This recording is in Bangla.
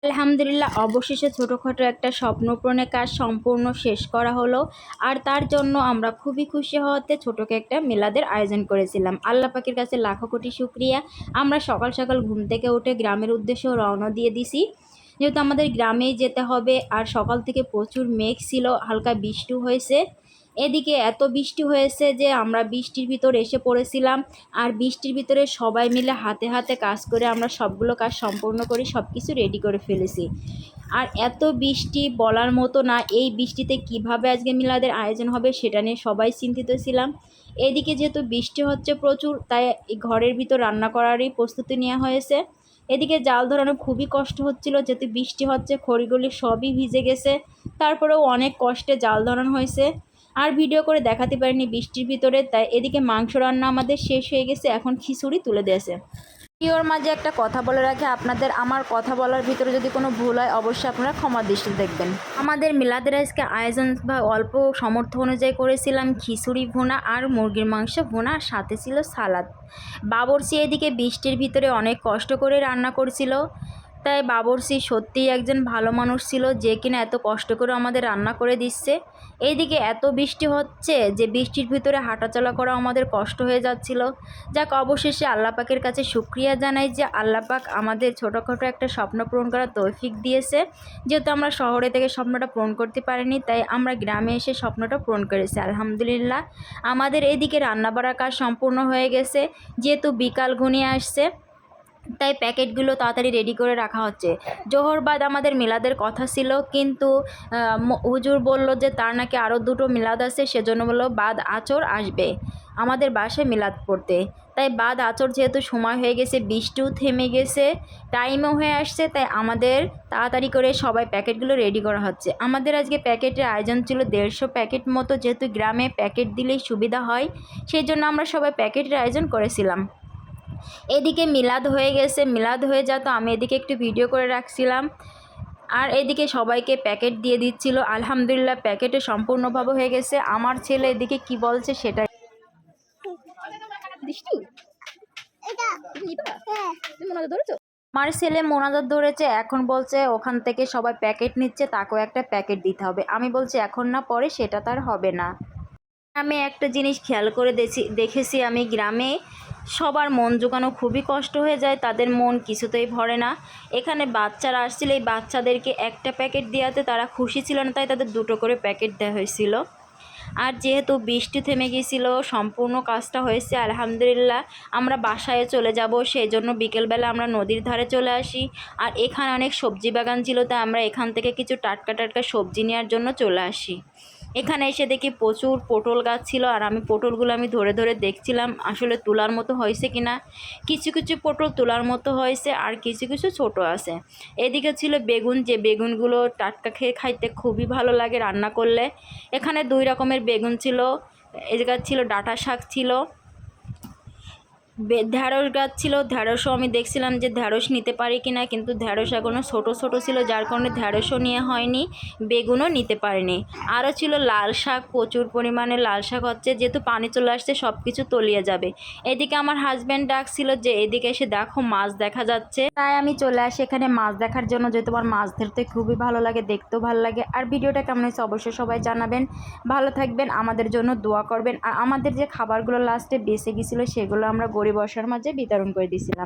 আলহামদুলিল্লাহ, অবশেষে ছোটোখাটো একটা স্বপ্নপূরণের কাজ সম্পূর্ণ শেষ করা হলো। আর তার জন্য আমরা খুবই খুশি হওয়াতে ছোটোকে একটা মিলাদের আয়োজন করেছিলাম। আল্লাহ পাকের কাছে লাখো কোটি শুকরিয়া। আমরা সকাল সকাল ঘুম থেকে উঠে গ্রামের উদ্দেশ্যে রওনা দিয়ে দিছি, যেহেতু আমাদের গ্রামেই যেতে হবে। আর সকাল থেকে প্রচুর মেঘ ছিল, হালকা বৃষ্টি হয়েছে। এদিকে এত বৃষ্টি হয়েছে যে আমরা বৃষ্টির ভিতর এসে পড়েছিলাম। আর বৃষ্টির ভিতরে সবাই মিলে হাতে হাতে কাজ করে আমরা সবগুলো কাজ সম্পূর্ণ করে সব কিছু রেডি করে ফেলেছি। আর এত বৃষ্টি বলার মতো না, এই বৃষ্টিতে কিভাবে আজকে মিলাদের আয়োজন হবে সেটা নিয়ে সবাই চিন্তিত ছিলাম। এদিকে যেহেতু বৃষ্টি হচ্ছে প্রচুর, তাই ঘরের ভিতর রান্না করারই প্রস্তুতি নেওয়া হয়েছে। এদিকে জাল ধরানো খুবই কষ্ট হচ্ছিল, যেহেতু বৃষ্টি হচ্ছে, খড়িগুলি সবই ভিজে গেছে। তারপরেও অনেক কষ্টে জাল ধরানো হয়েছে। আর ভিডিও করে দেখাতে পারিনি বৃষ্টির ভিতরে, তাই এদিকে মাংস রান্না আমাদের শেষ হয়ে গেছে, এখন খিচুড়ি তুলে দিয়েছে। ভিডিওর মাঝে একটা কথা বলে রাখি আপনাদের, আমার কথা বলার ভিতরে যদি কোনো ভুল হয় অবশ্যই আপনারা ক্ষমা দৃষ্টি দেখবেন। আমাদের মিলাদের আজকে আয়োজন বা অল্প সামর্থ্য অনুযায়ী করেছিলাম খিচুড়ি ভুনা আর মুরগির মাংস ভুনা, সাথে ছিল সালাদ। বাবরচি এদিকে বৃষ্টির ভিতরে অনেক কষ্ট করে রান্না করছিল, তাই বাবরচি সত্যিই একজন ভালো মানুষ ছিল, যে কিনা এত কষ্ট করে আমাদের রান্না করে দিচ্ছে। এইদিকে এত বৃষ্টি হচ্ছে যে বৃষ্টির ভিতরে হাঁটাচলা করা আমাদের কষ্ট হয়ে যাচ্ছিল। যাক, অবশেষে আল্লাহ পাকের কাছে শুকরিয়া জানাই যে আল্লাহ পাক আমাদের ছোটোখাটো একটা স্বপ্ন পূরণ করার তৌফিক দিয়েছে। যেহেতু আমরা শহরে থেকে স্বপ্নটা পূরণ করতে পারিনি, তাই আমরা গ্রামে এসে স্বপ্নটা পূরণ করেছি আলহামদুলিল্লাহ। আমাদের এদিকে রান্নাবাড়ার কাজ সম্পূর্ণ হয়ে গেছে, যেহেতু বিকাল ঘনিয়ে আসছে, তাই প্যাকেটগুলো তাড়াতাড়ি রেডি করে রাখা হচ্ছে। জোহর বাদ আমাদের মিলাদের কথা ছিল, কিন্তু হুজুর বলল যে তার নাকি আরও দুটো মিলাদ আছে, সেজন্য বললো বাদ আচর আসবে আমাদের বাসায় মিলাদ পড়তে। তাই বাদ আচর যেহেতু সময় হয়ে গেছে, বৃষ্টিও থেমে গেছে, টাইমও হয়ে আসছে, তাই আমাদের তাড়াতাড়ি করে সবাই প্যাকেটগুলো রেডি করা হচ্ছে। আমাদের আজকে প্যাকেটের আয়োজন ছিল 150 প্যাকেট মতো, যেহেতু গ্রামে প্যাকেট দিলেই সুবিধা হয়, সেই জন্য আমরা সবাই প্যাকেটের আয়োজন করেছিলাম। এদিকে মিলাদ হয়ে গেছে, মিলাদ হয়ে যা তো আমি এদিকে একটু ভিডিও করে রাখছিলাম, আর এদিকে সবাইকে প্যাকেট দিয়ে দিচ্ছিল। আলহামদুলিল্লাহ, প্যাকেটে সম্পূর্ণভাবে হয়ে গেছে। আমার ছেলে এদিকে কি বলছে সেটাই। আমার ছেলে মোনাজাত ধরেছে, এখন বলছে ওখান থেকে সবাই প্যাকেট নিচ্ছে, তাকেও একটা প্যাকেট দিতে হবে। আমি বলছি এখন না, পরে, সেটা তার হবে না। আমি একটা জিনিস খেয়াল করে দেখেছি, আমি গ্রামে সবার মন জোগানো খুবই কষ্ট হয়ে যায়, তাদের মন কিছুতেই ভরে না। এখানে বাচ্চারা আসছিল, এই বাচ্চাদেরকে একটা প্যাকেট দেওয়াতে তারা খুশি ছিল না, তাই তাদের দুটো করে প্যাকেট দেওয়া হয়েছিল। আর যেহেতু বৃষ্টি থেমে গিয়েছিল, সম্পূর্ণ কাজটা হয়েছে আলহামদুলিল্লাহ। আমরা বাসায় চলে যাব, সেই জন্য বিকেলবেলা আমরা নদীর ধারে চলে আসি। আর এখানে অনেক সবজি বাগান ছিল, তাই আমরা এখান থেকে কিছু টাটকা টাটকা সবজি নেওয়ার জন্য চলে আসি। এখানে এসে দেখি প্রচুর পটল গাছ ছিল, আর আমি পটলগুলো ধরে ধরে দেখছিলাম আসলে তোলার মতো হয়েছে কিনা। কিছু কিছু পটল তোলার মতো হয়েছে, আর কিছু কিছু ছোট আছে। এদিকে ছিল বেগুন, যে বেগুনগুলো টাটকা খাইতে খুবই ভালো লাগে রান্না করলে। এখানে 2 রকমের বেগুন ছিল, এদিকে ছিল ডাঁটা শাক ছিল, ঢ্যাঁড়স গাছ ছিল। ঢ্যাঁড়সও আমি দেখছিলাম যে ঢ্যাঁড়স নিতে পারি কিনা, কিন্তু ঢ্যাঁড়স এখনও ছোটো ছোটো ছিল, যার কারণে ঢ্যাঁড়সও নেওয়া হয়নি, বেগুনও নিতে পারিনি। আরও ছিল লাল শাক, প্রচুর পরিমাণে লাল শাক হচ্ছে, যেহেতু পানি চলে আসছে সব কিছু তলিয়ে যাবে। এদিকে আমার হাজব্যান্ড ডাকছিল যে এদিকে এসে দেখো মাছ দেখা যাচ্ছে, তাই আমি চলে আসি এখানে মাছ দেখার জন্য, যেহেতু আমার মাছ ধরতে খুবই ভালো লাগে, দেখতেও ভালো লাগে। আর ভিডিওটা কেমন হয়েছে অবশ্যই সবাই জানাবেন, ভালো থাকবেন, আমাদের জন্য দোয়া করবেন। আর আমাদের যে খাবারগুলো লাস্টে বেঁচে গেছিলো সেগুলো আমরা গরিব অসহায়ের মাঝে বিতরণ করে দিয়েছিলাম।